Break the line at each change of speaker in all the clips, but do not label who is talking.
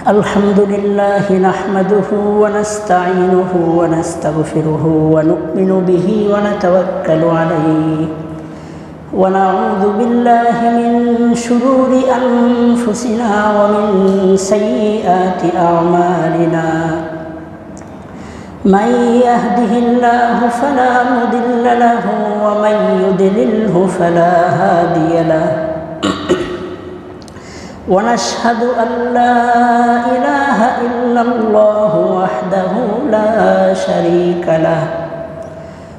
الحمد لله نحمده ونستعينه ونستغفره ونؤمن به ونتوكل عليه ونعوذ بالله من شرور أنفسنا ومن سيئات أعمالنا من يهده الله فلا مضل له ومن يضلله فلا هادي له ونشهد أن لا إله إلا الله وحده لا شريك له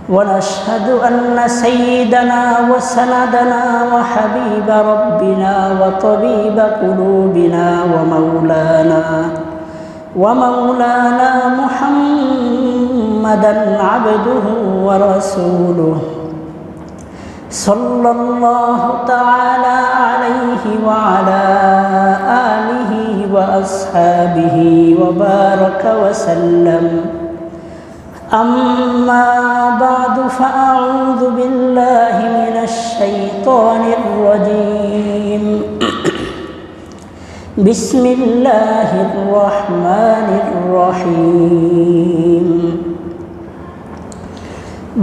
ونشهد أن سيدنا وسندنا وحبيب ربنا وطبيب قلوبنا ومولانا محمدا عبده ورسوله صلى الله تعالى عليه وعلى آله وأصحابه وبارك وسلم أما بعد فأعوذ بالله من الشيطان الرجيم بسم الله الرحمن الرحيم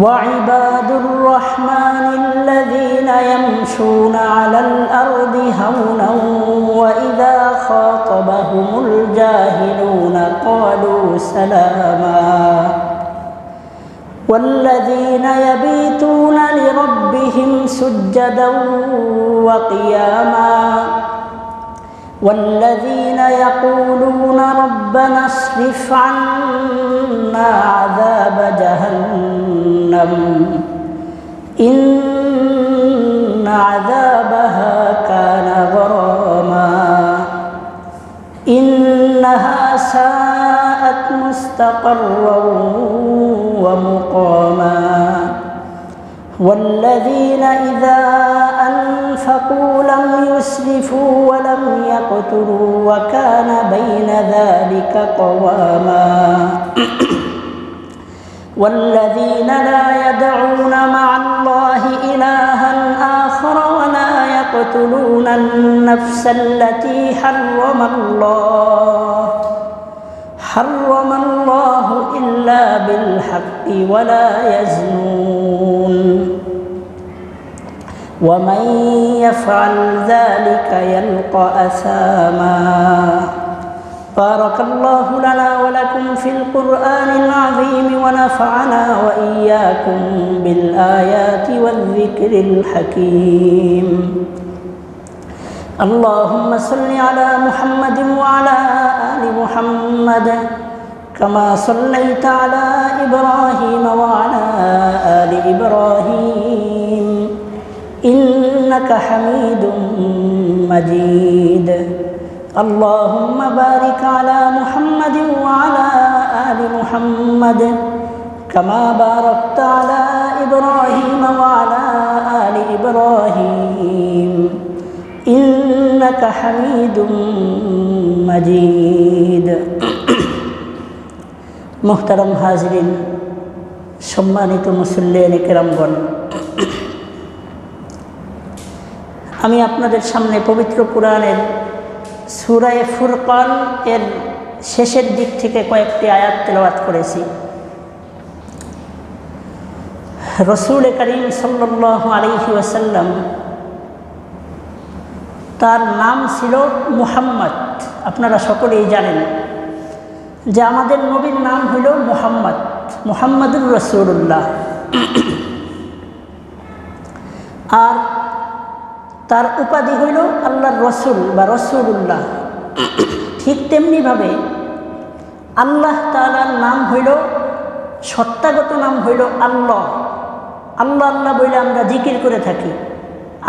وعباد الرحمن الذين يمشون على الأرض هونا وإذا خاطبهم الجاهلون قالوا سلاما والذين يبيتون لربهم سجدا وقياما والذين يقولون ربنا اصرف عنا عذاب جهنم إن عذابها كان غراما إنها ساءت مستقرا ومقاما والذين إذا أنفقوا لم يسرفوا ولم يقتروا وكان بين ذلك قواما والذين لا يدعون مع الله إلها آخر ولا يقتلون النفس التي حرم الله إلا بالحق ولا يزنون ومن يفعل ذلك يلقى أثاما بارك الله لنا ولكم في القرآن العظيم ونفعنا وإياكم بالآيات والذكر الحكيم اللهم صل على محمد وعلى آل محمد كما صليت على إبراهيم وعلى آل إبراهيم إنك حميد مجيد اللهم بارك على محمد وعلى آل محمد كما باركت على إبراهيم وعلى آل إبراهيم إنك حميد مجيد محترم हाज़रीन सम्मानित मुसल्लियान किरामगण আমি আপনাদের সামনে পবিত্র কোরআনের সূরা ফুরকান এর শেষের দিক থেকে কয়েকটি আয়াত তেলাওয়াত করেছি। রাসূল করিম সাল্লাল্লাহু আলাইহি ওয়াসাল্লাম তার নাম ছিল মুহাম্মদ। আপনারা সকলেই জানেন যে আমাদের নবীর নাম হইল মুহাম্মদুর রাসূলুল্লাহ, আর তার উপাধি হইল আল্লাহর রসুল বা রসুলুল্লাহ। ঠিক তেমনিভাবে আল্লাহ তাআলার নাম হইল, সত্তাগত নাম হইল আল্লাহ। আল্লাহ আল্লাহ বলে আমরা জিকির করে থাকি,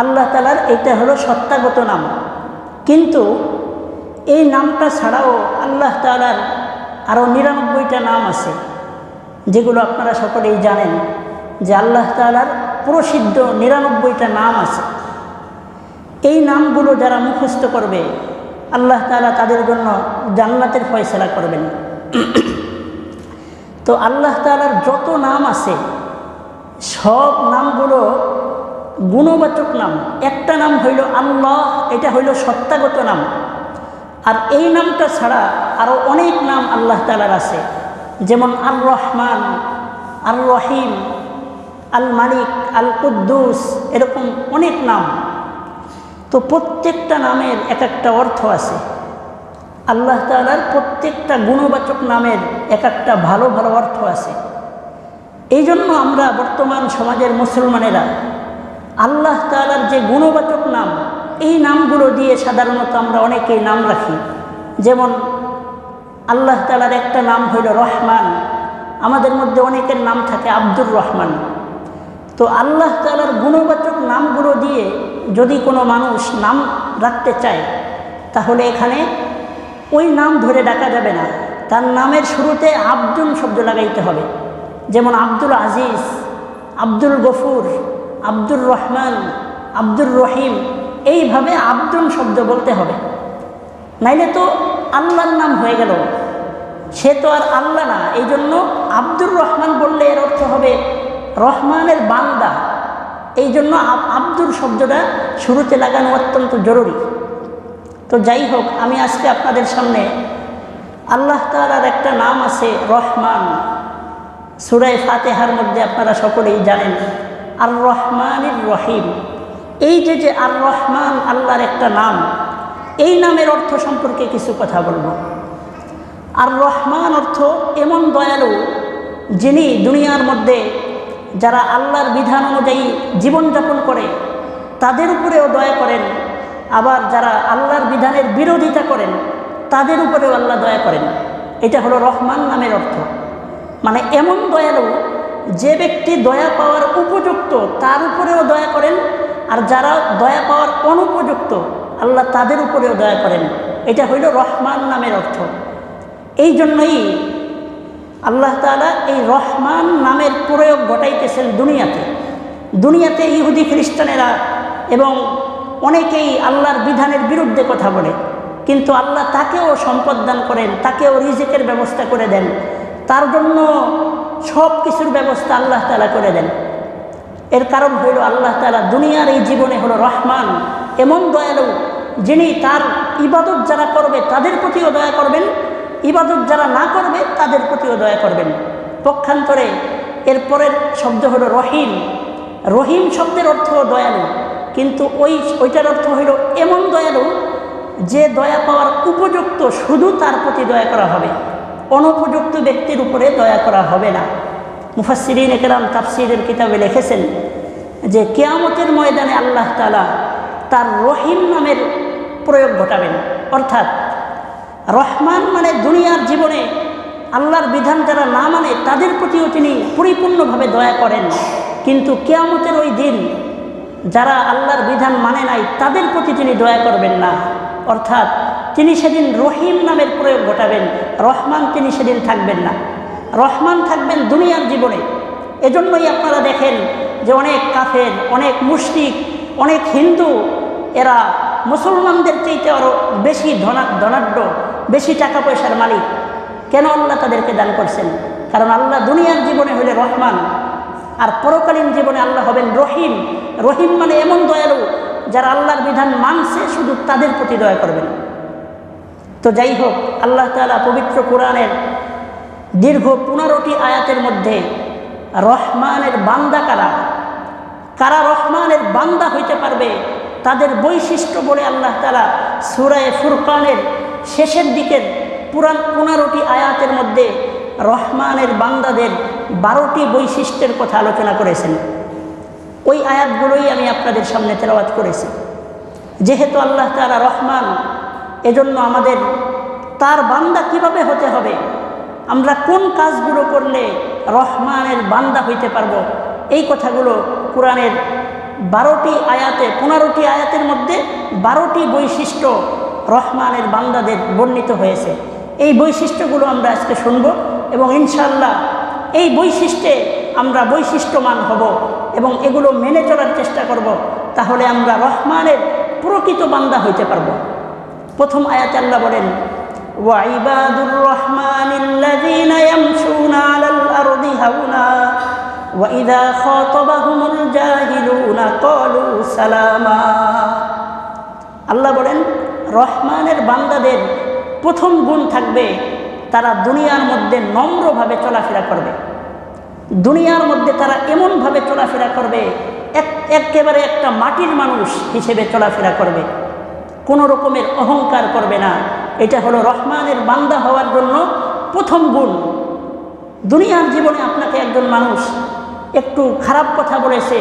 আল্লাহ তাআলার এইটা হলো সত্তাগত নাম। কিন্তু এই নামটা ছাড়াও আল্লাহ তাআলার আরও ৯৯টা নাম আছে, যেগুলো আপনারা সকলেই জানেন যে আল্লাহ তাআলার প্রসিদ্ধ ৯৯টা নাম আছে। এই নামগুলো যারা মুখস্থ করবে আল্লাহ তাআলা তাদের জন্য জান্নাতের ফয়সালা করবেন। তো আল্লাহ তাআলার যত নাম আছে সব নামগুলো গুণবাচক নাম। একটা নাম হইল আল্লাহ, এটা হইল সত্তাগত নাম, আর এই নামটা ছাড়া আরও অনেক নাম আল্লাহ তাআলার আছে, যেমন আর রহমান, আর রহিম, আল মালিক, আল কুদ্দুস, এরকম অনেক নাম। তো প্রত্যেকটা নামের এক একটা অর্থ আছে। আল্লাহ তাআলার প্রত্যেকটা গুণবাচক নামের এক একটা ভালো ভালো অর্থ আছে। এই জন্য আমরা বর্তমান সমাজের মুসলমানেরা আল্লাহ তাআলার যে গুণবাচক নাম, এই নামগুলো দিয়ে সাধারণত আমরা অনেকেই নাম রাখি। যেমন আল্লাহ তাআলার একটা নাম হইল রহমান। আমাদের মধ্যে অনেকের নাম থাকে আব্দুর রহমান। তো আল্লাহ তাআলার গুণবাচক নামগুলো দিয়ে যদি কোনো মানুষ নাম রাখতে চায়, তাহলে এখানে ওই নাম ধরে ডাকা যাবে না, তার নামের শুরুতে আব্দুল শব্দ লাগাইতে হবে। যেমন আব্দুল আজিজ, আব্দুল গফুর, আব্দুর রহমান, আব্দুর রহিম, এইভাবে আব্দুল শব্দ বলতে হবে। নাইলে তো আল্লাহর নাম হয়ে গেল, সে তো আর আল্লাহ না। এই জন্য আব্দুর রহমান বললে এর অর্থ হবে রহমানের বান্দা। এই জন্য আব্দুর শব্দটা শুরুতে লাগানো অত্যন্ত জরুরি। তো যাই হোক, আমি আজকে আপনাদের সামনে আল্লাহ তাআলার একটা নাম আছে রহমান। সূরা ফাতিহার মধ্যে আপনারা সকলেই জানেন আর রহমানির রহিম। এই যে আর রহমান আল্লাহর একটা নাম, এই নামের অর্থ সম্পর্কে কিছু কথা বলবো। আর রহমান অর্থ এমন দয়ালু, যিনি দুনিয়ার মধ্যে যারা আল্লাহর বিধান অনুযায়ী জীবনযাপন করে তাদের উপরেও দয়া করেন, আবার যারা আল্লাহর বিধানের বিরোধিতা করেন তাদের উপরেও আল্লাহ দয়া করেন। এটা হলো রহমান নামের অর্থ। মানে এমন দয়ালু, যে ব্যক্তি দয়া পাওয়ার উপযুক্ত তার উপরেও দয়া করেন, আর যারা দয়া পাওয়ার অনুপযুক্ত আল্লাহ তাদের উপরেও দয়া করেন। এটা হইল রহমান নামের অর্থ। এই জন্যই আল্লাহ তাআলা এই রহমান নামের প্রয়োগ ঘটাইতেছেন দুনিয়াতে ইহুদি খ্রিস্টানেরা এবং অনেকেই আল্লাহর বিধানের বিরুদ্ধে কথা বলে, কিন্তু আল্লাহ তাকেও সম্পদ দান করেন, তাকেও রিজিকের ব্যবস্থা করে দেন, তার জন্য সব কিছুর ব্যবস্থা আল্লাহ তাআলা করে দেন। এর কারণ হইল আল্লাহ তাআলা দুনিয়ার এই জীবনে হলো রহমান, এমন দয়ালু, যিনি তার ইবাদত যারা করবে তাদের প্রতিও দয়া করবেন, ইবাদত যারা না করবে তাদের প্রতিও দয়া করবেন। পক্ষান্তরে এরপরের শব্দ হলো রহিম। রহিম শব্দের অর্থ দয়ালু, কিন্তু ওইটার অর্থ হইল এমন দয়ালু যে দয়া পাওয়ার উপযুক্ত শুধু তার প্রতি দয়া করা হবে, অনুপযুক্ত ব্যক্তির উপরে দয়া করা হবে না। মুফাসসিরিন একরাম তাফসীরের কিতাবে লিখেছেন যে কিয়ামতের ময়দানে আল্লাহ তাআলা তার রহিম নামের প্রয়োগ ঘটাবেন। অর্থাৎ রহমান মানে দুনিয়ার জীবনে আল্লাহর বিধান যারা না মানে তাদের প্রতিও তিনি পরিপূর্ণভাবে দয়া করেন, কিন্তু কিয়ামতের ওই দিন যারা আল্লাহর বিধান মানে নাই তাদের প্রতি তিনি দয়া করবেন না। অর্থাৎ তিনি সেদিন রহিম নামের প্রয়োগ ঘটাবেন, রহমান তিনি সেদিন থাকবেন না। রহমান থাকবেন দুনিয়ার জীবনে। এজন্যই আপনারা দেখেন যে অনেক কাফের, অনেক মুশরিক, অনেক হিন্দু এরা মুসলমানদের চাইতে আরও বেশি ধনাঢ্য, বেশি টাকা পয়সার মালিক। কেন আল্লাহ তাদেরকে দান করছেন? কারণ আল্লাহ দুনিয়ার জীবনে হইলে রহমান, আর পরকালীন জীবনে আল্লাহ হবেন রহিম। রহিম মানে এমন দয়ালু যারা আল্লাহর বিধান মানছে শুধু তাদের প্রতি দয়া করবেন। তো যাই হোক, আল্লাহ তাআলা পবিত্র কোরআনের দীর্ঘ 15টি আয়াতের মধ্যে রহমানের বান্দা কারা রহমানের বান্দা হইতে পারবে তাদের বৈশিষ্ট্য বলে আল্লাহ তাআলা সূরা ফুরকানের শেষের দিকের 15টি আয়াতের মধ্যে রহমানের বান্দাদের 12টি বৈশিষ্ট্যের কথা আলোচনা করেছেন। ওই আয়াতগুলোই আমি আপনাদের সামনে তেলাওয়াত করেছি। যেহেতু আল্লাহ তাআলা রহমান, এজন্য আমাদের তার বান্দা কিভাবে হতে হবে, আমরা কোন কাজগুলো করলে রহমানের বান্দা হইতে পারবো, এই কথাগুলো কোরআনের 15টি আয়াতের মধ্যে 12টি বৈশিষ্ট্য রহমানের বান্দাদের বর্ণিত হয়েছে। এই বৈশিষ্ট্যগুলো আমরা আজকে শুনব এবং ইনশাআল্লাহ এই বৈশিষ্ট্যে আমরা বৈশিষ্ট্যমান হব এবং এগুলো মেনে চলার চেষ্টা করব, তাহলে আমরা রহমানের প্রকৃত বান্দা হইতে পারব। প্রথম আয়াতে আল্লাহ বলেন, ওয়াইবাদুর রহমানিল্লাযীনা ইয়ামশুনা আলাল আরদি হাওনা ওয়া ইযা খাতাবাহুমুল জাহিলুনা ক্বালু সালামা। আল্লাহ বলেন রহমানের বান্দাদের প্রথম গুণ থাকবে তারা দুনিয়ার মধ্যে নম্রভাবে চলাফেরা করবে। দুনিয়ার মধ্যে তারা এমনভাবে চলাফেরা করবে একেবারে একটা মাটির মানুষ হিসেবে চলাফেরা করবে, কোনো রকমের অহংকার করবে না। এটা হলো রহমানের বান্দা হওয়ার জন্য প্রথম গুণ। দুনিয়ার জীবনে আপনাকে একজন মানুষ একটু খারাপ কথা বলেছে,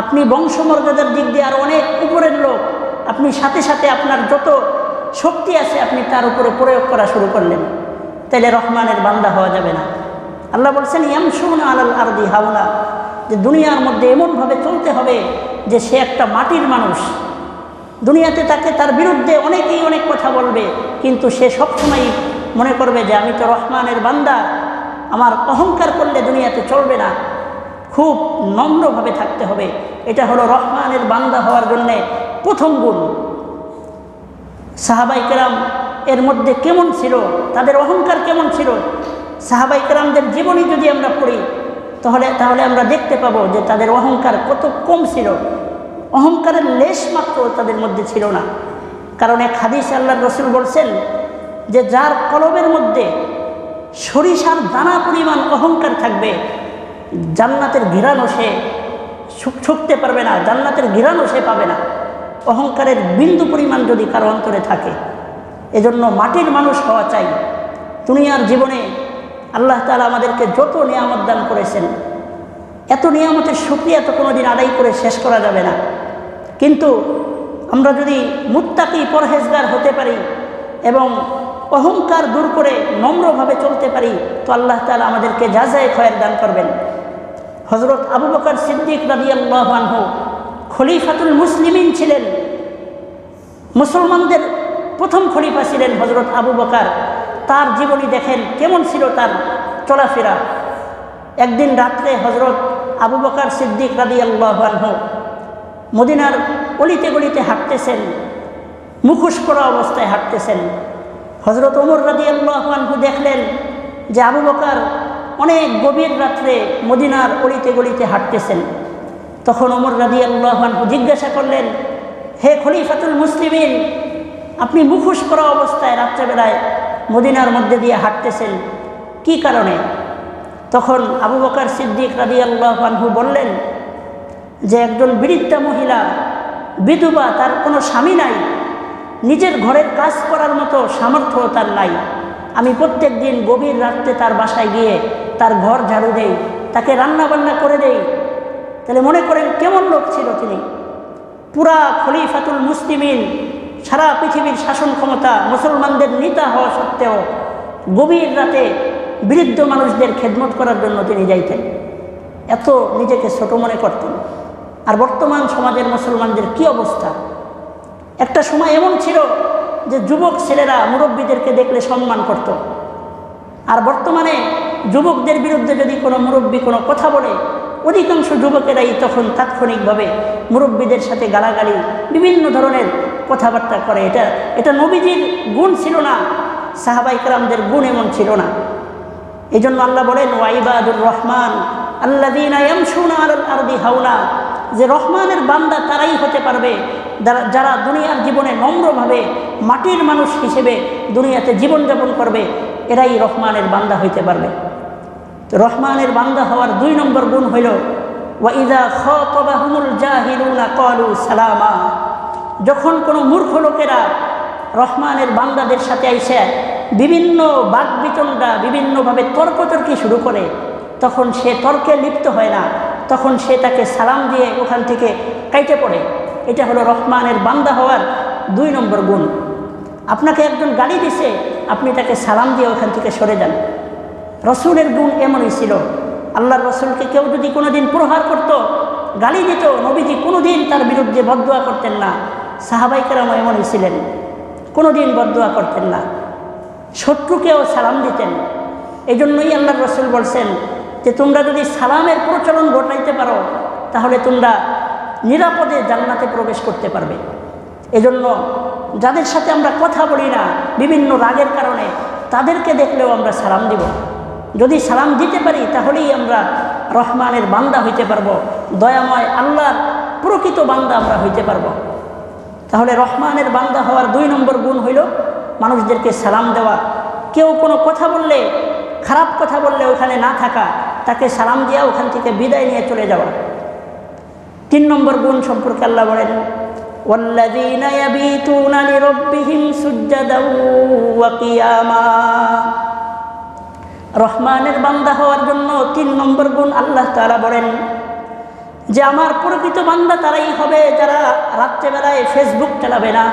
আপনি বংশমর্যাদার দিক দিয়ে আর অনেক উপরের লোক, আপনি সাথে সাথে আপনার যত শক্তি আছে আপনি তার উপরে প্রয়োগ করা শুরু করলেন, তাহলে রহমানের বান্দা হওয়া যাবে না। আল্লাহ বলছেন ইয়ামশুনা আলাল আরদি হাওনা, যে দুনিয়ার মধ্যে এমনভাবে চলতে হবে যে সে একটা মাটির মানুষ। দুনিয়াতে তাকে তার বিরুদ্ধে অনেকেই অনেক কথা বলবে, কিন্তু সে সবসময় মনে করবে যে আমি তো রহমানের বান্দা, আমার অহংকার করলে দুনিয়াতে চলবে না, খুব নম্রভাবে থাকতে হবে। এটা হলো রহমানের বান্দা হওয়ার জন্যে প্রথম গুণ। সাহাবাই কেরাম এর মধ্যে কেমন ছিল, তাদের অহংকার কেমন ছিল, সাহাবাই কেরামদের জীবনী যদি আমরা পড়ি তাহলে আমরা দেখতে পাবো যে তাদের অহংকার কত কম ছিল। অহংকারের লেশ মাত্র তাদের মধ্যে ছিল না। কারণ এক হাদিসে আল্লাহর রাসূল বলছেন যে যার কলবের মধ্যে সরিষার দানা পরিমাণ অহংকার থাকবে, জান্নাতের ঘিরানো সে ছুঁকতে পারবে না, জান্নাতের ঘিরানো সে পাবে না। অহংকারের বিন্দু পরিমাণ যদি কারো অন্তরে থাকে। এজন্য মাটির মানুষ হওয়া চাই। দুনিয়ার জীবনে আল্লাহ তাআলা আমাদেরকে যত নিয়ামত দান করেছেন, এত নিয়ামতের শুকরিয়া তো কোনোদিন আদায় করে শেষ করা যাবে না। কিন্তু আমরা যদি মুত্তাকি পরহেজগার হতে পারি এবং অহংকার দূর করে নম্রভাবে চলতে পারি, তো আল্লাহ তাআলা আমাদেরকে জাযায়ে খয়র দান করবেন। হযরত আবু বকর সিদ্দিক রাদিয়াল্লাহু আনহু খলিফাতুল মুসলিমিন ছিলেন, মুসলমানদের প্রথম খলিফা ছিলেন হযরত আবু বকর। তার জীবনী দেখেন কেমন ছিল তার চলাফেরা। একদিন রাত্রে হযরত আবু বকর সিদ্দিক রাদিয়াল্লাহু আনহু মদিনার অলিতে গলিতে হাঁটতেছেন, মুখোশ পরা অবস্থায় হাঁটতেছেন। হযরত ওমর রাদিয়াল্লাহু আনহু দেখলেন যে আবু বকর অনেক গভীর রাত্রে মদিনার অলিতে গলিতে হাঁটতেছেন। তখন ওমর রাদিয়াল্লাহু আনহু জিজ্ঞাসা করলেন, হে খলিফাতুল মুসলিমিন, আপনি মুখোশ পরা অবস্থায় রাত্রেবেলায় মদিনার মধ্যে দিয়ে হাঁটতেছেন, কি কারণে? তখন আবু বকর সিদ্দিক রাদিয়াল্লাহু আনহু বললেন যে একজন বৃদ্ধা মহিলা, বিধবা, তার কোনো স্বামী নাই, নিজের ঘরের কাজ করার মতো সামর্থ্য তার নাই। আমি প্রত্যেক দিন গভীর রাত্রে তার বাসায় গিয়ে তার ঘর ঝাড়ু দেই, তাকে রান্না বান্না করে দেই। তাহলে মনে করেন কেমন লোক ছিল তিনি। পুরা খলিফাতুল মুসলিমিন, সারা পৃথিবীর শাসন ক্ষমতা, মুসলমানদের নেতা হওয়া সত্ত্বেও গভীর রাতে বৃদ্ধ মানুষদের খেদমত করার জন্য তিনি যাইতেন। এত নিজেকে ছোট মনে করতেন। আর বর্তমান সমাজের মুসলমানদের কি অবস্থা? একটা সময় এমন ছিল যে যুবক ছেলেরা মুরব্বীদেরকে দেখলে সম্মান করত। আর বর্তমানে যুবকদের বিরুদ্ধে যদি কোনো মুরব্বী কোনো কথা বলে, অধিকাংশ যুবকেরাই তখন তাৎক্ষণিকভাবে মুরব্বীদের সাথে গালাগালি, বিভিন্ন ধরনের কথাবার্তা করে। এটা নবীজির গুণ ছিল না, সাহাবায়ে কেরামদের গুণ এমন ছিল না। এই জন্য আল্লাহ বলেন ওয়াইবাদুর রহমান আল্লাযীনা ইয়ামশুনা আলাল আরদি হাওনা, যে রহমানের বান্দা তারাই হতে পারবে যারা দুনিয়ার জীবনে নম্রভাবে মাটির মানুষ হিসেবে দুনিয়াতে জীবনযাপন করবে, এরাই রহমানের বান্দা হইতে পারবে। তো রহমানের বান্দা হওয়ার 2 নম্বর গুণ হইল ওয়াইযা খাতাবাহুমুল জাহিলুনা ক্বালু সালামা, যখন কোনো মূর্খ লোকেরা রহমানের বান্দাদের সাথে আইসা বিভিন্ন বাকবিতণ্ডা, বিভিন্নভাবে তর্কতর্কি শুরু করে, তখন সে তর্কে লিপ্ত হয় না, তখন সে তাকে সালাম দিয়ে ওখান থেকে কাইটে পড়ে। এটা হলো রহমানের বান্দা হওয়ার 2 নম্বর গুণ। আপনাকে একজন গালি দিছে, আপনি তাকে সালাম দিয়ে ওখান থেকে সরে যান। রসুলের গুণ এমনই ছিল। আল্লাহর রসুলকে কেউ যদি কোনোদিন প্রহার করত, গালি দিত, নবীজি কোনোদিন তার বিরুদ্ধে বদদুয়া করতেন না। সাহাবায়ে কেরাম এমনই ছিলেন, কোনোদিন বদদুয়া করতেন না, শত্রুকেও সালাম দিতেন। এই জন্যই আল্লাহর রসুল বলছেন যে তোমরা যদি সালামের প্রচলন ঘটাইতে পারো, তাহলে তোমরা নিরাপদে জান্নাতে প্রবেশ করতে পারবে। এজন্য যাদের সাথে আমরা কথা বলি না বিভিন্ন রাগের কারণে, তাদেরকে দেখলেও আমরা সালাম দিব। যদি সালাম দিতে পারি তাহলেই আমরা রহমানের বান্দা হইতে পারবো, দয়াময় আল্লাহর প্রকৃত বান্দা আমরা হইতে পারবো। তাহলে রহমানের বান্দা হওয়ার 2 নম্বর গুণ হইল মানুষদেরকে সালাম দেওয়া। কেউ কোনো কথা বললে, খারাপ কথা বললে ওখানে না থাকা, তাকে সালাম দিয়া ওখান থেকে বিদায় নিয়ে চলে যাওয়া। 3 নম্বর গুণ সম্পর্কে আল্লাহ বলেন, ওয়াল্লাযীনা ইয়াবীতুনা লিরাব্বিহিম সুজদাও ওয়া কিয়ামা। রহমানের বান্দা হওয়ার জন্য 3 নম্বর গুণ আল্লাহ তাআলা বলেন যে আমার প্রকৃত বান্দা তারাই হবে যারা রাত্রেবেলায় ফেসবুক চালাবে না,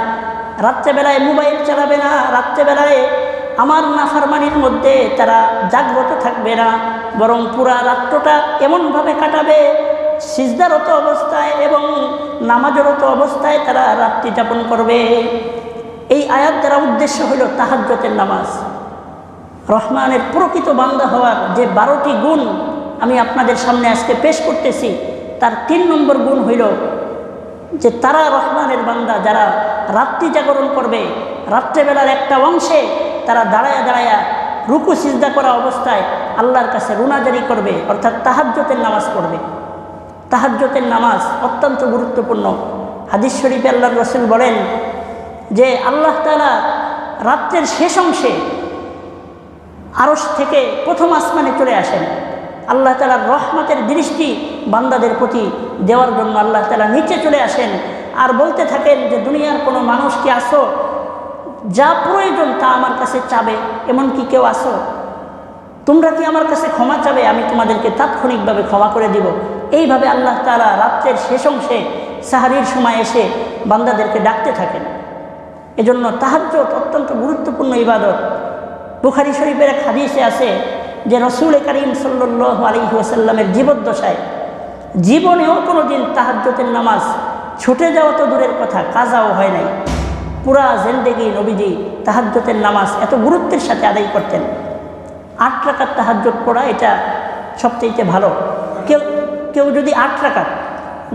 রাত্রেবেলায় মোবাইল চালাবে না, রাত্রেবেলায় আমার নাফরমানির মধ্যে তারা জাগ্রত থাকবে না, বরং পুরা রাত্রটা এমনভাবে কাটাবে সিজদারত অবস্থায় এবং নামাজরত অবস্থায় তারা রাত্রি যাপন করবে। এই আয়াত দ্বারা উদ্দেশ্য হলো তাহাজ্জুদের নামাজ। রহমানের প্রকৃত বান্দা হওয়ার যে 12টি গুণ আমি আপনাদের সামনে আজকে পেশ করতেছি, তার 3 নম্বর গুণ হইল যে তারা রহমানের বান্দা যারা রাত্রি জাগরণ করবে, রাত্রেবেলার একটা অংশে তারা দাঁড়ায়া দাঁড়ায়া রুকু সিজদা করা অবস্থায় আল্লাহর কাছে রুনাজারি করবে, অর্থাৎ তাহাজ্জুদের নামাজ পড়বে। তাহাজ্জুদের নামাজ অত্যন্ত গুরুত্বপূর্ণ। হাদিস শরীফে আল্লাহর রাসূল বলেন যে আল্লাহ তাআলা রাত্রের শেষ অংশে আরশ থেকে প্রথম আসমানে চলে আসেন। আল্লাহ তাআলার রহমতের দৃষ্টি বান্দাদের প্রতি দেওয়ার জন্য আল্লাহ তাআলা নিচে চলে আসেন আর বলতে থাকেন যে দুনিয়ার কোনো মানুষ কি আসো, যা প্রয়োজন তা আমার কাছে চাবে, এমন কি কেউ আসো? তোমরা কি আমার কাছে ক্ষমা চাবে, আমি তোমাদেরকে তাৎক্ষণিকভাবে ক্ষমা করে দিব। এইভাবে আল্লাহ তাআলা রাত্রের শেষ অংশে সাহারির সময় এসে বান্দাদেরকে ডাকতে থাকেন। এজন্য তাহাজ্জুদ অত্যন্ত গুরুত্বপূর্ণ ইবাদত। বুখারী শরীফের এক হাদিসে আছে যে রাসূল করিম সাল্লাল্লাহু আলাইহি ওয়াসাল্লামের জীবদ্দশায় জীবনেও কোনো দিন তাহাজ্জুদের নামাজ ছুটে যাওয়া তো দূরের কথা, কাজাও হয় নাই। পুরা জিন্দেগি নবীজি তাহাজ্জুদের নামাজ এত গুরুত্বের সাথে আদায় করতেন। 8 রাকাত তাহাজ্জুদ পড়া এটা সবচেয়ে ভালো। কেউ যদি 8 রাকাত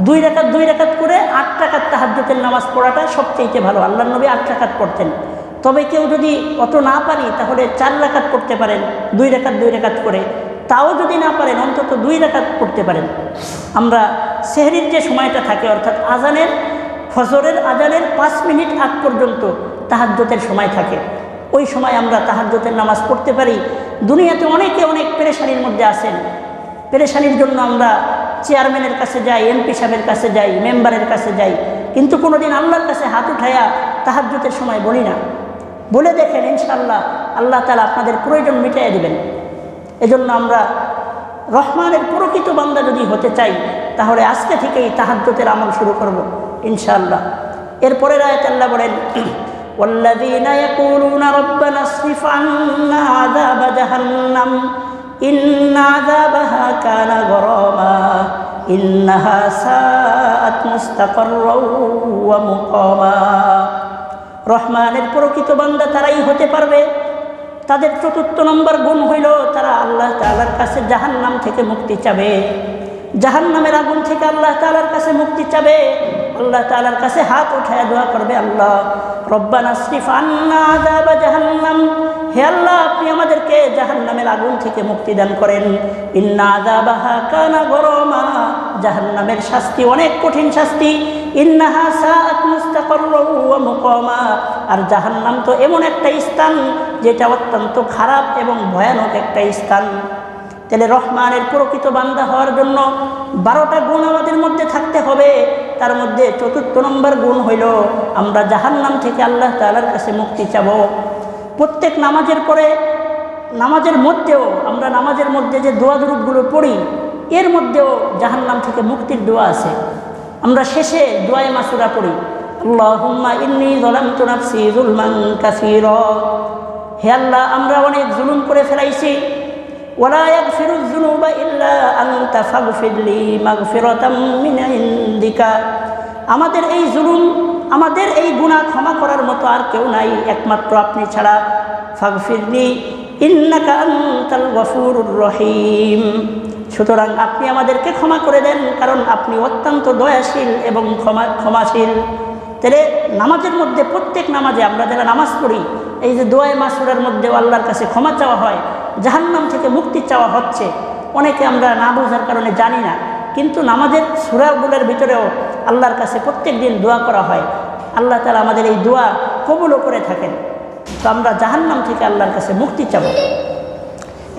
2 রাকাত করে 8 রাকাত তাহাজ্জুদের নামাজ পড়াটা সবচেয়ে ভালো। আল্লাহর নবী 8 রাকাত পড়তেন। তবে কেউ যদি অত না পারি তাহলে 4 রাকাত পড়তে পারেন, 2 রাকাত করে। তাও যদি না পারেন অন্তত 2 রাকাত পড়তে পারেন। আমরা সেহরির যে সময়টা থাকে, অর্থাৎ আজানের ফজরের আজানের 5 মিনিট আগ পর্যন্ত তাহাজ্জুদের সময় থাকে, ওই সময় আমরা তাহাজ্জুদের নামাজ পড়তে পারি। দুনিয়াতে অনেকে অনেক পেরেশানির মধ্যে আছেন, পেরেশানির জন্য আমরা চেয়ারম্যানের কাছে যাই, এমপি সাহেবের কাছে যাই, মেম্বারের কাছে যাই, কিন্তু কোনোদিন আল্লাহর কাছে হাত উঠাইয়া তাহাজ্জুদের সময় বলি না। বলে দেখেন, ইনশাআল্লাহ আল্লাহ তাআলা আপনাদের প্রয়োজন মিটাইয়া দিবেন। এজন্য আমরা রহমানের প্রকৃত বান্দা যদি হতে চাই তাহলে আজকে থেকেই তাহাজ্জুদের আমল শুরু করব ইনশাআল্লাহ। এরপরের আয়াতে আল্লাহ বলেন, ওয়াল্লাযীনা ইয়াকুলুনা রাব্বানা আসরিফ আন্না আযাব জাহান্নাম ইন্না আযাবাহা কানা গরামা ইন্নাহা সাআত মুস্তাকাররাও ওয়া মুকামা। রহমানের প্রকৃত বান্দা তারাই হতে পারবে, তাদের 4র্থ নম্বর গুণ হইল তারা আল্লাহ তাআলার কাছে জাহান্নাম থেকে মুক্তি চাবে। জাহান্নামের আগুন থেকে আল্লাহ তাআলার কাছে মুক্তি চাবে, আল্লাহ তাআলার কাছে হাত উঠায় দোয়া করবে, আল্লাহ রব্বানা আসরিফ আন্না আযাব জাহান্নাম, হে আল্লাহ আপনি আমাদেরকে জাহান্নামের আগুন থেকে মুক্তি দান করেন। ইন্না আযাবাহা কানা গরামা, জাহান্নামের শাস্তি অনেক কঠিন শাস্তি। ইন্নাহা সাআত মুস্তাকাররাও ওয়া মুকামা, আর জাহান্নাম তো এমন একটা স্থান যেটা অত্যন্ত খারাপ এবং ভয়ানক একটা স্থান। তাহলে রহমানের প্রকৃত বান্দা হওয়ার জন্য 12টা গুণ আমাদের মধ্যে থাকতে হবে। তার মধ্যে 4র্থ নম্বর গুণ হইল আমরা জাহান্নাম থেকে আল্লাহ তাআলার কাছে মুক্তি চাব। প্রত্যেক নামাজের পরে, নামাজের মধ্যেও আমরা নামাজের মধ্যে যে দোয়া দুরূদগুলো পড়ি এর মধ্যেও জাহান্নাম থেকে মুক্তির দোয়া আছে। আমরা শেষে দোয়ায়ে মাসুরা পড়ি, আল্লাহুম্মা ইন্নী যালামতু নাফসি যুলমান কাসীরা, হে আল্লাহ আমরা অনেক জুলুম করে ফেলাইছি, ওয়ালা ইয়াগফিরুয যুনুবা ইল্লা আনতা ফাগফিরলি মাগফিরাতাম মিন ইনদিকা, আমাদের এই জুলুম, আমাদের এই গুনাহ ক্ষমা করার মতো আর কেউ নাই একমাত্র আপনি ছাড়া। ফাগফিরলি ইন্নাকা আনতাল গফুরুর রহিম, সুতরাং আপনি আমাদেরকে ক্ষমা করে দেন, কারণ আপনি অত্যন্ত দয়াশীল এবং ক্ষমাশীল। তাহলে নামাজের মধ্যে, প্রত্যেক নামাজে আমরা যারা নামাজ পড়ি, এই যে দোয়ায়ে মাসুরার মধ্যেও আল্লাহর কাছে ক্ষমা চাওয়া হয়, জাহান্নাম থেকে মুক্তি চাওয়া হচ্ছে। অনেকে আমরা না বোঝার কারণে জানি না, কিন্তু নামাজের সূরাগুলোর ভিতরেও আল্লাহর কাছে প্রত্যেক দিন দোয়া করা হয়। আল্লাহ তাআলা আমাদের এই দোয়া কবুলও করে থাকেন। তো আমরা জাহান্নাম থেকে আল্লাহর কাছে মুক্তি চাব।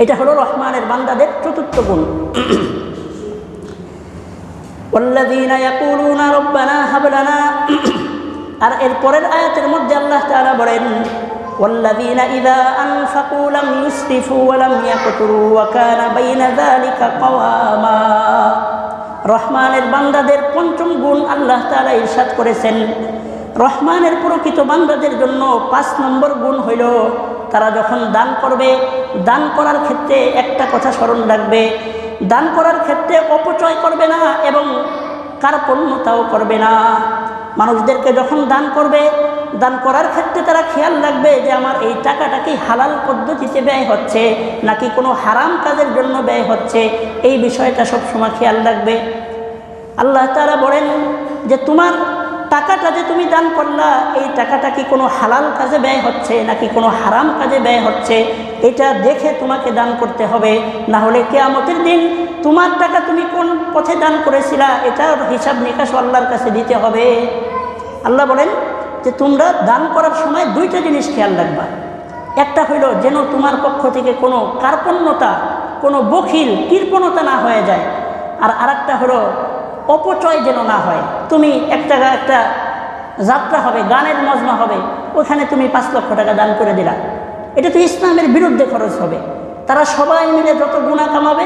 এটা হলো রহমানের বান্দাদের চতুর্থ গুণ। ওয়াল্লাযীনা ইয়াকুলুনা রাব্বানা হাব লানা, আর এর পরের আয়াতের মধ্যে আল্লাহ তাআলা বলেন ওয়াল্লাযীনা ইযা আনফাকু লাম ইউসরিফু ওয়া লাম ইয়াকতুরু ওয়া কানা বাইনা যালিকা কাওয়ামা। রহমানের বান্দাদের পঞ্চম গুণ আল্লাহ তাআলা ইরশাদ করেছেন। রহমানের প্রকৃত বান্দাদের জন্য 5 নম্বর গুণ হইল তারা যখন দান করবে, দান করার ক্ষেত্রে একটা কথা স্মরণ রাখবে, দান করার ক্ষেত্রে অপচয় করবে না এবং কার্পণ্যতাও করবে না। মানুষদেরকে যখন দান করবে, দান করার ক্ষেত্রে তারা খেয়াল রাখবে যে আমার এই টাকাটা কি হালাল পদ্ধতিতে ব্যয় হচ্ছে নাকি কোনো হারাম কাজের জন্য ব্যয় হচ্ছে, এই বিষয়টা সবসময় খেয়াল রাখবে। আল্লাহ তাআলা বলেন যে তোমার টাকাটা যে তুমি দান করলা, এই টাকাটা কি কোনো হালাল কাজে ব্যয় হচ্ছে নাকি কোনো হারাম কাজে ব্যয় হচ্ছে, এটা দেখে তোমাকে দান করতে হবে। না হলে কিয়ামতের দিন তোমার টাকা তুমি কোন পথে দান করেছিলা এটার হিসাব নিকাশ আল্লাহর কাছে দিতে হবে। আল্লাহ বলেন যে তোমরা দান করার সময় 2টা জিনিস খেয়াল রাখবা। একটা হইল যেন তোমার পক্ষ থেকে কোনো কার্পণ্যতা, কোনো বখিল কৃপণতা না হয়ে যায়, আর আরেকটা হলো অপচয় যেন না হয়। তুমি একটা যাত্রা হবে, গানের মজমা হবে, ওখানে তুমি 5 লক্ষ টাকা দান করে দিলা, এটা তো ইসলামের বিরুদ্ধে খরচ হবে। তারা সবাই মিলে যত গুনাহ কামাবে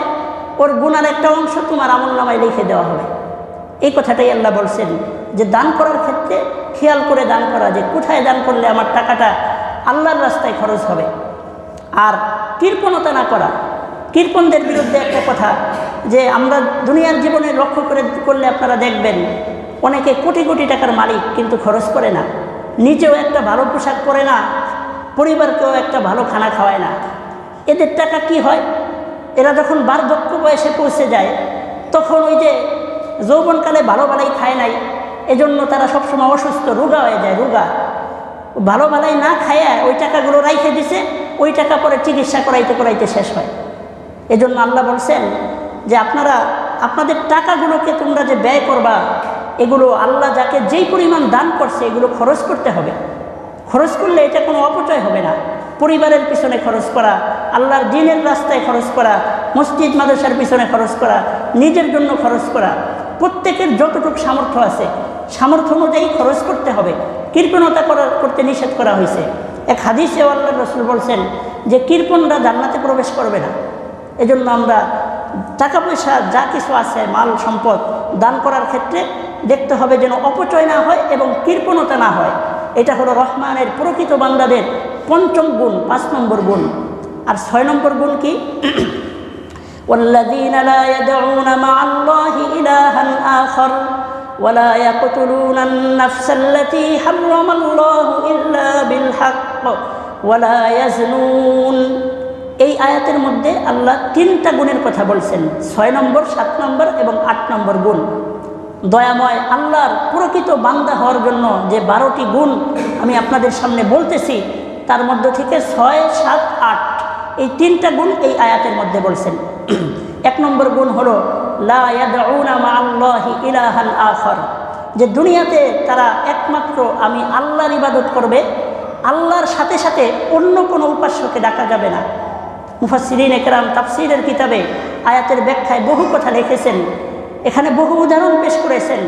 ওর গুনার একটা অংশ তোমার আমলনামায় লিখে দেওয়া হবে। এই কথাটাই আল্লাহ বলছেন যে দান করার ক্ষেত্রে খেয়াল করে দান করা, যে কোথায় দান করলে আমার টাকাটা আল্লাহর রাস্তায় খরচ হবে। আর কৃপণতা না করা, কৃপণদের বিরুদ্ধে একটা কথা যে আমরা দুনিয়ার জীবনে লক্ষ্য করলে আপনারা দেখবেন অনেকে কোটি কোটি টাকার মালিক কিন্তু খরচ করে না, নিজেও একটা ভালো পোশাক পরে না, পরিবারকেও একটা ভালো খানা খাওয়ায় না। এদের টাকা কি হয়, এরা যখন বার্ধক্য বয়সে পৌঁছে যায় তখন ওই যে যৌবনকালে ভালো ভালাই খায় নাই, এজন্য তারা সবসময় অসুস্থ, রোগা হয়ে যায়। রোগা ভালো ভালাই না খায় ওই টাকাগুলো রাইখে দিছে, ওই টাকা পরে চিকিৎসা করাইতে শেষ হয়। এজন্য আল্লাহ বলছেন যে আপনারা আপনাদের টাকাগুলোকে তোমরা যে ব্যয় করবা, এগুলো আল্লাহ যাকে যেই পরিমাণ দান করছে এগুলো খরচ করতে হবে। খরচ করলে এটা কোনো অপচয় হবে না। পরিবারের পিছনে খরচ করা, আল্লাহর দ্বীনের রাস্তায় খরচ করা, মসজিদ মাদ্রাসার পিছনে খরচ করা, নিজের জন্য খরচ করা, প্রত্যেকের যতটুকু সামর্থ্য আছে সামর্থ্য অনুযায়ী খরচ করতে হবে। কৃপণতা করতে নিষেধ করা হয়েছে। এক হাদিসে আল্লাহর রাসূল বলছেন যে কৃপণরা জান্নাতে প্রবেশ করবে না। এজন্য আমরা টাকা পয়সা যা কিছু আছে, মাল সম্পদ দান করার ক্ষেত্রে দেখতে হবে যেন অপচয় না হয় এবং কৃপণতা না হয়। এটা হলো রহমানের প্রকৃত বান্দাদের 5ম গুণ, 5 নম্বর গুণ। আর 6 নম্বর গুণ কি? ওয়াল্লাযীনা লা ইয়াদউনা মা'আল্লাহি ইলাহান আখার ওয়া লা ইয়াকতুলুনান নাফসাল্লাতী হারামাল্লাহু ইল্লা বিল হক ওয়া লা ইয়াজনুন। এই আয়াতের মধ্যে আল্লাহ 3টা গুণের কথা বলছেন, 6 নম্বর, 7 নম্বর এবং 8 নম্বর গুণ। দয়াময় আল্লাহর প্রকৃত বান্দা হওয়ার জন্য যে 12টি গুণ আমি আপনাদের সামনে বলতেছি, তার মধ্য থেকে 6, 7, 8 এই 3টা গুণ এই আয়াতের মধ্যে বলছেন। 1 নম্বর গুণ হলো লা ইয়াদউনা মা'আল্লাহি ইলাহান আখার, যে দুনিয়াতে তারা একমাত্র আমি আল্লাহর ইবাদত করবে, আল্লাহর সাথে সাথে অন্য কোনো উপাস্যকে ডাকা যাবে না। মুফাসসিরিন একরাম তাফসীরের কিতাবে আয়াতের ব্যাখ্যায় বহু কথা লিখেছেন, এখানে বহু উদাহরণ পেশ করেছেন।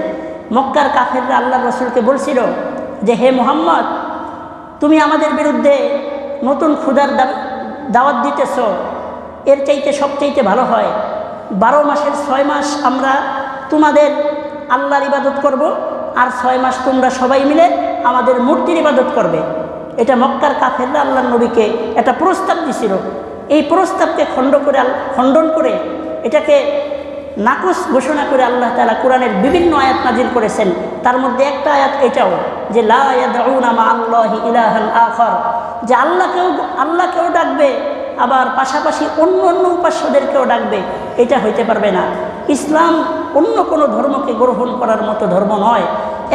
মক্কার কাফেররা আল্লাহর রাসূলকে বলছিল যে হে মুহাম্মদ, তুমি আমাদের বিরুদ্ধে নতুন ক্ষুধার দাওয়াত দিতেছ, এর চাইতে সবচাইতে ভালো হয় 12 মাসের 6 মাস আমরা তোমাদের আল্লাহর ইবাদত করব, আর 6 মাস তোমরা সবাই মিলে আমাদের মূর্তির ইবাদত করবে। এটা মক্কার কাফেররা আল্লাহর নবীকে একটা প্রস্তাব দিছিল। এই প্রস্তাবকে খণ্ডন করে এটাকে নাকচ ঘোষণা করে আল্লাহ তাআলা কোরআনের বিভিন্ন আয়াত নাজিল করেছেন। তার মধ্যে একটা আয়াত এটাও যে লা ইয়াদউনা মা'আল্লাহি ইলাহান আখার, যে আল্লাহকেও ডাকবে আবার পাশাপাশি অন্য উপাস্যদেরকেও ডাকবে, এটা হইতে পারবে না। ইসলাম অন্য কোনো ধর্মকে গ্রহণ করার মতো ধর্ম নয়।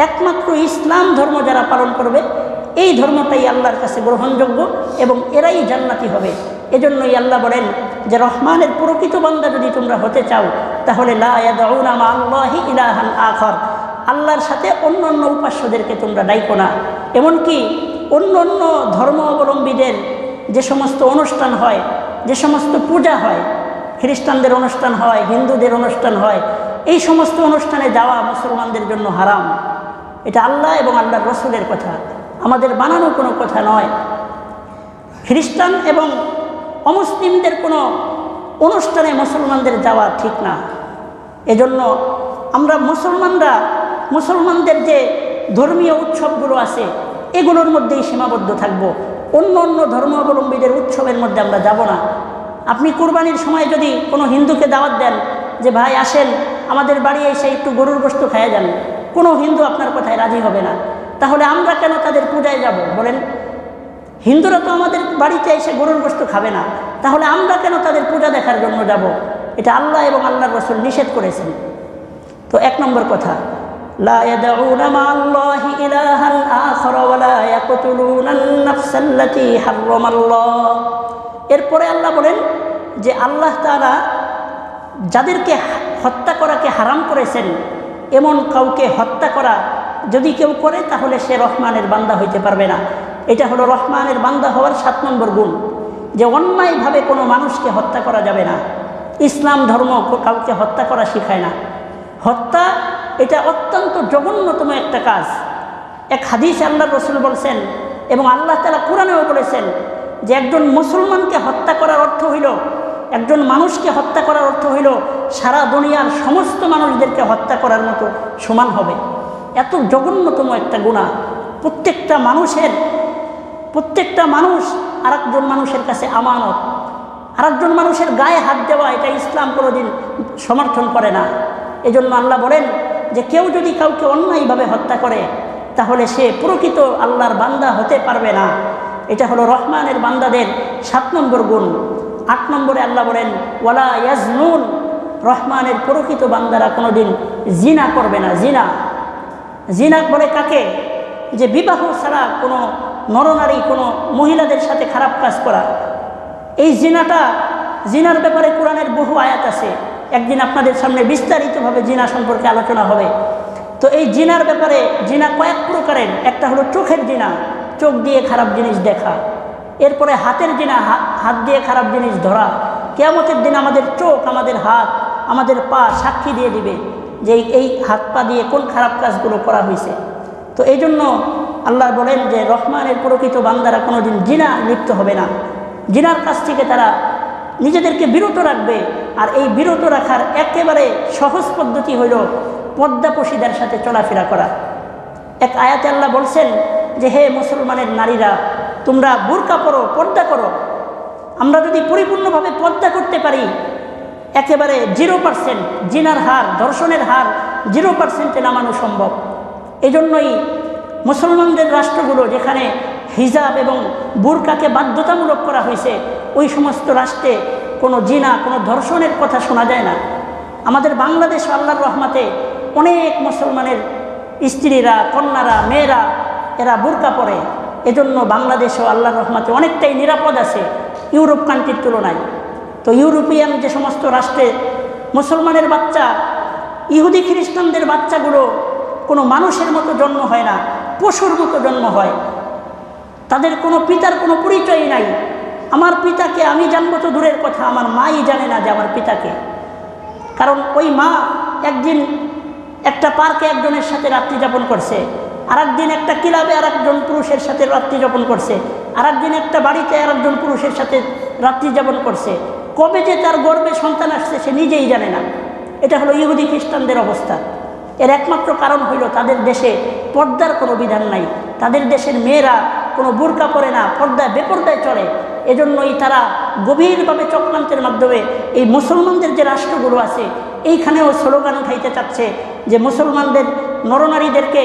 একমাত্র ইসলাম ধর্ম যারা পালন করবে এই ধর্মটাই আল্লাহর কাছে গ্রহণযোগ্য এবং এরাই জান্নাতি হবে। এজন্যই আল্লাহ বলেন যে রহমানের প্রকৃত বান্দা যদি তোমরা হতে চাও তাহলে লা ইয়াদউনা মা'আল্লাহি ইলাহান আখার, আল্লাহর সাথে অন্য অন্য উপাস্যদেরকে তোমরা ডাইকো না। এমনকি অন্য অন্য ধর্মাবলম্বীদের যে সমস্ত অনুষ্ঠান হয়, যে সমস্ত পূজা হয়, খ্রিস্টানদের অনুষ্ঠান হয়, হিন্দুদের অনুষ্ঠান হয়, এই সমস্ত অনুষ্ঠানে যাওয়া মুসলমানদের জন্য হারাম। এটা আল্লাহ এবং আল্লাহর রসুলের কথা, আমাদের বানানো কোনো কথা নয়। খ্রিস্টান এবং অমুসলিমদের কোনো অনুষ্ঠানে মুসলমানদের যাওয়া ঠিক না। এজন্য আমরা মুসলমানদের যে ধর্মীয় উৎসবগুলো আছে এগুলোর মধ্যেই সীমাবদ্ধ থাকব। অন্য অন্য ধর্মাবলম্বীদের উৎসবের মধ্যে আমরা যাব না। আপনি কুরবানির সময় যদি কোনো হিন্দুকে দাওয়াত দেন যে ভাই আসেন আমাদের বাড়ি এসে একটু গরুর গোশত খাইয়ে যান, কোনো হিন্দু আপনার কথায় রাজি হবে না। তাহলে আমরা কেন তাদের পূজায় যাব বলেন? হিন্দুরা তো আমাদের বাড়িতে এসে গরুর গোশত খাবে না, তাহলে আমরা কেন তাদের পূজা দেখার জন্য যাব? এটা আল্লাহ এবং আল্লাহর রাসূল নিষেধ করেছেন। তো এক নম্বর কথা, লা ইয়াদউনা মা'আল্লাহি ইলাহান আখার ওয়া লা ইয়াকতুলুনান নাফসাল্লাতী হারামাল্লাহ। এরপরে আল্লাহ বলেন যে আল্লাহ তাআলা যাদেরকে হত্যা করাকে হারাম করেছেন, এমন কাউকে হত্যা করা যদি কেউ করে তাহলে সে রহমানের বান্দা হইতে পারবে না। এটা হলো রহমানের বান্দা হওয়ার 7 নম্বর গুণ, যে অন্যায়ভাবে কোনো মানুষকে হত্যা করা যাবে না। ইসলাম ধর্ম কাউকে হত্যা করা শিখায় না। হত্যা এটা অত্যন্ত জঘন্যতম একটা কাজ। এক হাদিসে আল্লাহর রাসূল বলছেন এবং আল্লাহ তাআলা কোরআনেও বলেছেন যে একজন মুসলমানকে হত্যা করার অর্থ হইল, একজন মানুষকে হত্যা করার অর্থ হইল সারা দুনিয়ার সমস্ত মানুষদেরকে হত্যা করার মতো সমান হবে। এত জঘন্যতম একটা গুনাহ। প্রত্যেকটা মানুষ আরেকজন মানুষের কাছে আমানত। আরেকজন মানুষের গায়ে হাত দেওয়া এটা ইসলাম কোনোদিন সমর্থন করে না। এজন্য আল্লাহ বলেন যে কেউ যদি কাউকে অন্যায়ভাবে হত্যা করে তাহলে সে প্রকৃত আল্লাহর বান্দা হতে পারবে না। এটা হলো রহমানের বান্দাদের 7 নম্বর গুণ। 8 নম্বরে আল্লাহ বলেন ওয়ালা ইয়াজনুন, রহমানের প্রকৃত বান্দারা কোনোদিন জিনা করবে না। জিনা বলে কাকে? যে বিবাহ ছাড়া কোনো নরনারী কোনো মহিলাদের সাথে খারাপ কাজ করা। এই জিনার ব্যাপারে কোরআনের বহু আয়াত আছে। একদিন আপনাদের সামনে বিস্তারিতভাবে জিনা সম্পর্কে আলোচনা হবে। তো এই জিনার ব্যাপারে, জিনা কয়েক প্রকারের। একটা হলো চোখের জিনা, চোখ দিয়ে খারাপ জিনিস দেখা। এরপরে হাতের জিনা, হাত দিয়ে খারাপ জিনিস ধরা। কিয়ামতের দিন আমাদের চোখ, আমাদের হাত, আমাদের পা সাক্ষী দিয়ে দিবে যে এই হাত পা দিয়ে কোন খারাপ কাজগুলো করা হয়েছে। তো এই জন্য আল্লাহ বলেন যে রহমানের প্রকৃত বান্দারা কোনোদিন জিনা লিপ্ত হবে না। জিনার কাছ থেকে তারা নিজেদেরকে বিরত রাখবে। আর এই বিরত রাখার একেবারে সহজ পদ্ধতি হইল পর্দাপোশীদের সাথে চলাফেরা করা। এক আয়াতে আল্লাহ বলছেন যে হে মুসলমানের নারীরা, তোমরা বুরকা পরো, পর্দা করো। আমরা যদি পরিপূর্ণভাবে পর্দা করতে পারি, একেবারে 0% জিনার হার, ধর্ষণের হার 0%-এ নামানো সম্ভব। এই জন্যই মুসলমানদের রাষ্ট্রগুলো যেখানে হিজাব এবং বুরকাকে বাধ্যতামূলক করা হয়েছে, ওই সমস্ত রাষ্ট্রে কোনো জিনা, কোনো ধর্ষণের কথা শোনা যায় না। আমাদের বাংলাদেশ আল্লাহর রহমতে অনেক মুসলমানের স্ত্রীরা, কন্যারা, মেয়েরা এরা বুরকা পরে। এজন্য বাংলাদেশও আল্লাহর রহমতে অনেকটাই নিরাপদ আছে ইউরোপ কান্ট্রির তুলনায়। তো ইউরোপিয়ান যে সমস্ত রাষ্ট্রে মুসলমানের বাচ্চা, ইহুদি খ্রিস্টানদের বাচ্চাগুলো কোনো মানুষের মতো জন্ম হয় না, পশুর মতো জন্ম হয়। তাদের কোনো পিতার কোনো পরিচয়ই নাই। আমার পিতাকে আমি জানবো তো দূরের কথা, আমার মাই জানে না যে আমার পিতাকে। কারণ ওই মা একদিন একটা পার্কে একজনের সাথে রাত্রি যাপন করছে, আরেকদিন একটা ক্লাবে আরেকজন পুরুষের সাথে রাত্রি যাপন করছে, আরেকদিন একটা বাড়িতে আরেকজন পুরুষের সাথে রাত্রি যাপন করছে। কবে যে তার গর্ভে সন্তান আসছে সে নিজেই জানে না। এটা হলো ইহুদি খ্রিস্টানদের অবস্থা। এর একমাত্র কারণ হইল তাদের দেশে পর্দার কোনো বিধান নাই। তাদের দেশের মেয়েরা কোনো বুরকা পরে না, পর্দায় বেপর্দায় চলে। এজন্যই তারা গভীরভাবে চক্রান্তের মাধ্যমে এই মুসলমানদের যে রাষ্ট্রগুলো আছে এইখানেও স্লোগান উঠাইতে চাচ্ছে যে মুসলমানদের নরনারীদেরকে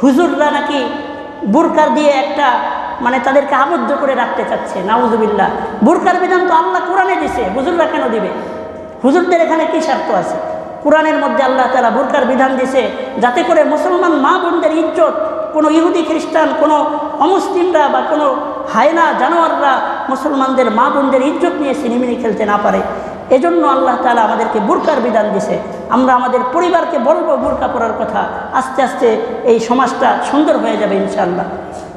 হুজুররা নাকি বুরকার দিয়ে একটা তাদেরকে আবদ্ধ করে রাখতে চাচ্ছে। নাউজুবিল্লাহ। বুরকার বিধান তো আল্লাহ কোরআনে দিছে, হুজুররা কেন দিবে? হুজুরদের এখানে কি স্বার্থ আছে? কোরআনের মধ্যে আল্লাহ তাআলা বুরকার বিধান দিছে যাতে করে মুসলমান মা বোনদের ইজ্জত কোনো ইহুদি খ্রিস্টান, কোনো অমুসলিমরা বা কোনো হায়না জানোয়াররা মুসলমানদের মা বোনদের ইজ্জত নিয়ে সিনেমিনি খেলতে না পারে। এজন্য আল্লাহ তাআলা আমাদেরকে বুরকার বিধান দিয়েছে। আমরা আমাদের পরিবারকে বলবো বুরকা পরার কথা, আস্তে আস্তে এই সমাজটা সুন্দর হয়ে যাবে ইনশাআল্লাহ।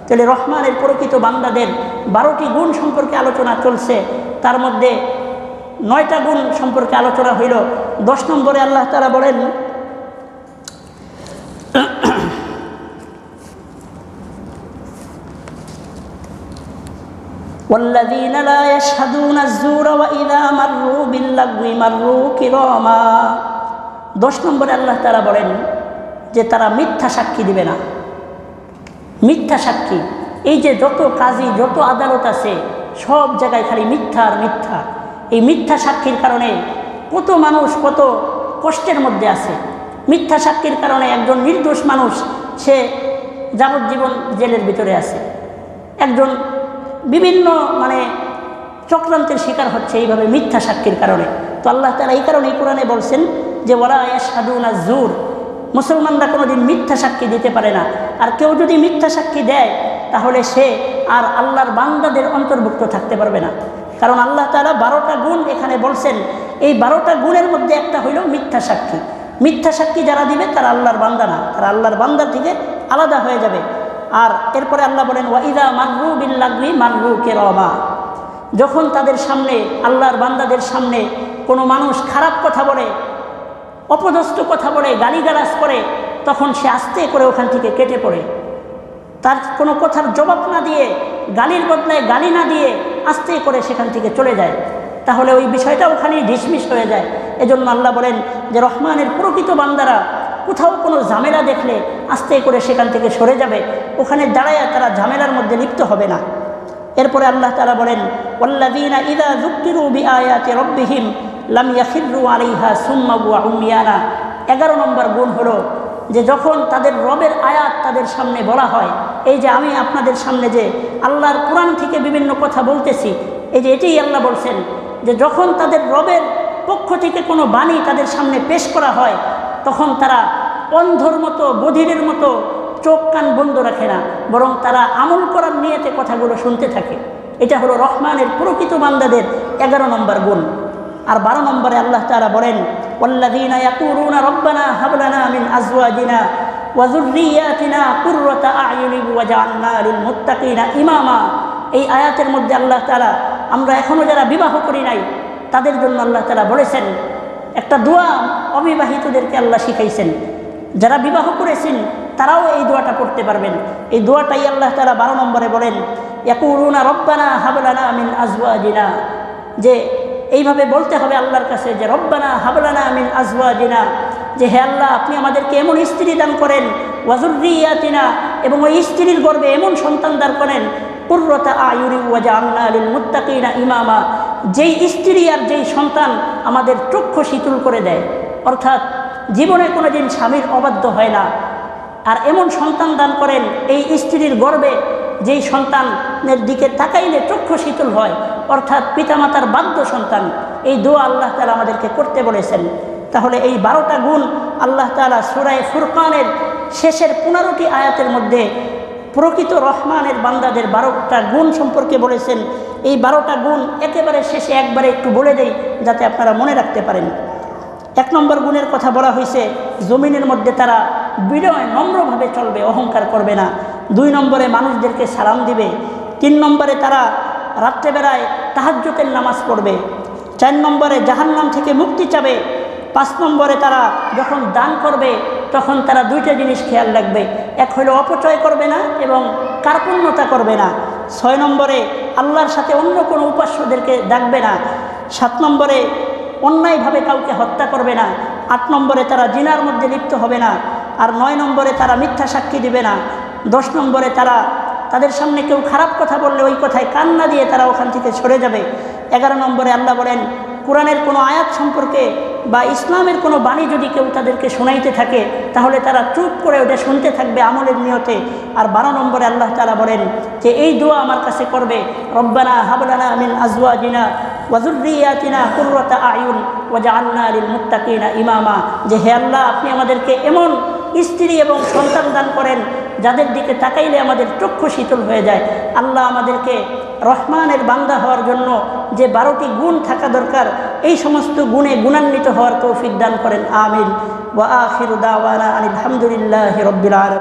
তাহলে রহমানের প্রকৃত বান্দাদের 12টি গুণ সম্পর্কে আলোচনা চলছে, তার মধ্যে 9টা গুণ সম্পর্কে আলোচনা হইল। 10 নম্বরে আল্লাহ তাআলা বলেন والذين لا يشهدون الزور وإذا مروا باللغو مروا كراما। 10 নম্বরে আল্লাহ তাআলা বলেন যে তারা মিথ্যা সাক্ষী দিবে না। মিথ্যা সাক্ষী, এই যে যত কাজী যত আদালত আছে সব জায়গায় খালি মিথ্যা আর মিথ্যা। এই মিথ্যা সাক্ষীর কারণে কত মানুষ কত কষ্টের মধ্যে আছে। মিথ্যা সাক্ষীর কারণে একজন নির্দোষ মানুষ সে যাবজ্জীবন জেলের ভিতরে আছে, একজন বিভিন্ন চক্রান্তের শিকার হচ্ছে এইভাবে মিথ্যা সাক্ষীর কারণে। তো আল্লাহ তাআলা এই কারণে কোরআনে বলছেন যে ওয়ালা ইয়াশহাদুনা যুর, মুসলমানরা কোনোদিন মিথ্যা সাক্ষী দিতে পারে না। আর কেউ যদি মিথ্যা সাক্ষী দেয় তাহলে সে আর আল্লাহর বান্দাদের অন্তর্ভুক্ত থাকতে পারবে না। কারণ আল্লাহ তাআলা 12টা গুণ এখানে বলছেন, এই 12টা গুণের মধ্যে একটা হইল মিথ্যা সাক্ষী। মিথ্যা সাক্ষী যারা দিবে তারা আল্লাহর বান্দা না, তারা আল্লাহর বান্দা থেকে আলাদা হয়ে যাবে। আর এরপরে আল্লাহ বলেন ওয়াইদা মাররু বিল্লাগwi মাররু কিরামা, যখন তাদের সামনে আল্লাহর বান্দাদের সামনে কোনো মানুষ খারাপ কথা বলে, অপদস্থ কথা বলে, গালিগালাজ করে, তখন সে আস্তে করে ওখান থেকে কেটে পড়ে। তার কোনো কথার জবাব না দিয়ে, গালির বদলায় গালি না দিয়ে আস্তে করে সেখান থেকে চলে যায়, তাহলে ওই বিষয়টা ওখানেই ডিসমিস হয়ে যায়। এজন্য আল্লাহ বলেন যে রহমানের প্রকৃত বান্দারা কোথাও কোনো ঝামেলা দেখলে আস্তে করে সেখান থেকে সরে যাবে, ওখানে দাঁড়ায় তারা ঝামেলার মধ্যে লিপ্ত হবে না। এরপরে আল্লাহ তাআলা বলেন ওয়াল্লাযীনা ইযা যুক্কিরু বিআয়াতি রাব্বিহিম লাম ইয়াখিরু আলাইহা সুম্মা ওয়া উমিয়ানা। 11 নম্বর গুণ হলো যে যখন তাদের রবের আয়াত তাদের সামনে বলা হয়, এই যে আমি আপনাদের সামনে যে আল্লাহর কোরআন থেকে বিভিন্ন কথা বলতেছি, এই যে এটাই আল্লাহ বলছেন যে যখন তাদের রবের পক্ষ থেকে কোনো বাণী তাদের সামনে পেশ করা হয় তখন তারা অন্ধর মতো বধিরের মতো চোখ কান বন্ধ রাখে না, বরং তারা আমল করার নিয়তে কথাগুলো শুনতে থাকে। এটা হলো রহমানের প্রকৃত বান্দাদের 11 নম্বর গুণ। আর 12 নম্বরে আল্লাহ তাআলা বলেন ওয়াল্লাযীনা ইয়াকুলুনা রব্বানা হাব লানা মিন আজওয়াজিনা ওয়া যুররিয়াতিনা কুররাতা আ'য়ুনিন ওয়াজআলনা লিল মুত্তাকিনা ইমামা। এই আয়াতের মধ্যে আল্লাহ তাআলা আমরা এখনও যারা বিবাহ করি নাই তাদের জন্য আল্লাহ তাআলা বলেছেন একটা দোয়া, অবিবাহিতদেরকে আল্লাহ শিখাইছেন। যারা বিবাহ করেছেন তারাও এই দোয়াটা পড়তে পারবেন। এই দোয়াটাই আল্লাহ তাআলা 12 নম্বরে বলেন ইয়াকুলুনা রব্বানা হাব লানা মিন আজওয়াজিনা, যে এইভাবে বলতে হবে আল্লাহর কাছে যে রব্বানা হাব লানা মিন আজওয়াজিনা, যে হে আল্লাহ আপনি আমাদেরকে এমন স্ত্রী দান করেন, ওয়া যুররিয়াতিনা, এবং ওই স্ত্রীর গর্ভে এমন সন্তান দান করেন, কুররাতা আ'য়ুনিন ওয়াজআলনা লিল মুত্তাকিনা ইমামা, যেই স্ত্রী আর যেই সন্তান আমাদের চক্ষু শীতল করে দেয়, অর্থাৎ জীবনে কোনোদিন স্বামীর অবাধ্য হয় না। আর এমন সন্তান দান করেন এই স্ত্রীর গর্ভে যেই সন্তানের দিকে তাকাইলে চক্ষু শীতল হয়, অর্থাৎ পিতামাতার বাধ্য সন্তান। এই দোয়া আল্লাহ তাআলা আমাদেরকে করতে বলেছেন। তাহলে এই 12টা গুণ আল্লাহ তাআলা সূরা ফুরকানের শেষের 15টি আয়াতের মধ্যে প্রকৃত রহমানের বান্দাদের 12টা গুণ সম্পর্কে বলেছেন। এই 12টা গুণ একেবারে শেষে একবারে একটু বলে দেই যাতে আপনারা মনে রাখতে পারেন। 1 নম্বর গুণের কথা বলা হয়েছে, জমিনের মধ্যে তারা বিনয় নম্রভাবে চলবে, অহংকার করবে না। 2 নম্বরে মানুষদেরকে সালাম দিবে। 3 নম্বরে তারা রাত্রেবেলায় তাহাজ্জুদের নামাজ পড়বে। 4 নম্বরে জাহান্নাম থেকে মুক্তি চাবে। 5 নম্বরে তারা যখন দান করবে তখন তারা 2টা জিনিস খেয়াল রাখবে, এক হলো অপচয় করবে না এবং কার্পণ্যতা করবে না। 6 নম্বরে আল্লাহর সাথে অন্য কোনো উপাস্যদেরকে ডাকবে না। 7 নম্বরে অন্যায়ভাবে কাউকে হত্যা করবে না। 8 নম্বরে তারা জিনার মধ্যে লিপ্ত হবে না। আর 9 নম্বরে তারা মিথ্যা সাক্ষী দিবে না। 10 নম্বরে তারা তাদের সামনে কেউ খারাপ কথা বললে ওই কথায় কান না দিয়ে তারা ওখান থেকে সরে যাবে। 11 নম্বরে আল্লাহ বলেন কোরআনের কোনো আয়াত সম্পর্কে বা ইসলামের কোনো বাণী যদি কেউ তাদেরকে শোনাইতে থাকে তাহলে তারা চুপ করে ওটা শুনতে থাকবে আমলের নিয়তে। আর 12 নম্বরে আল্লাহ তাআলা বলেন যে এই দোয়া আমার কাছে করবে, রব্বানা হাব লানা মিন আজওয়াজিনা ওয়া যুররিয়াতিনা কুররাতা আ'য়ুন ওয়াজআলনা লিল মুত্তাকিনা ইমামা, যে হে আল্লাহ আপনি আমাদেরকে এমন স্ত্রী এবং সন্তান দান করেন যাদের দিকে তাকাইলে আমাদের চক্ষু শীতল হয়ে যায়। আল্লাহ আমাদেরকে রহমানের বান্দা হওয়ার জন্য যে 12টি গুণ থাকা দরকার এই সমস্ত গুণে গুণান্বিত হওয়ার তৌফিক দান করেন। আমিন। ওয়া আখিরু দাওয়ানা আলহামদুলিল্লাহি রাব্বিল আলামিন।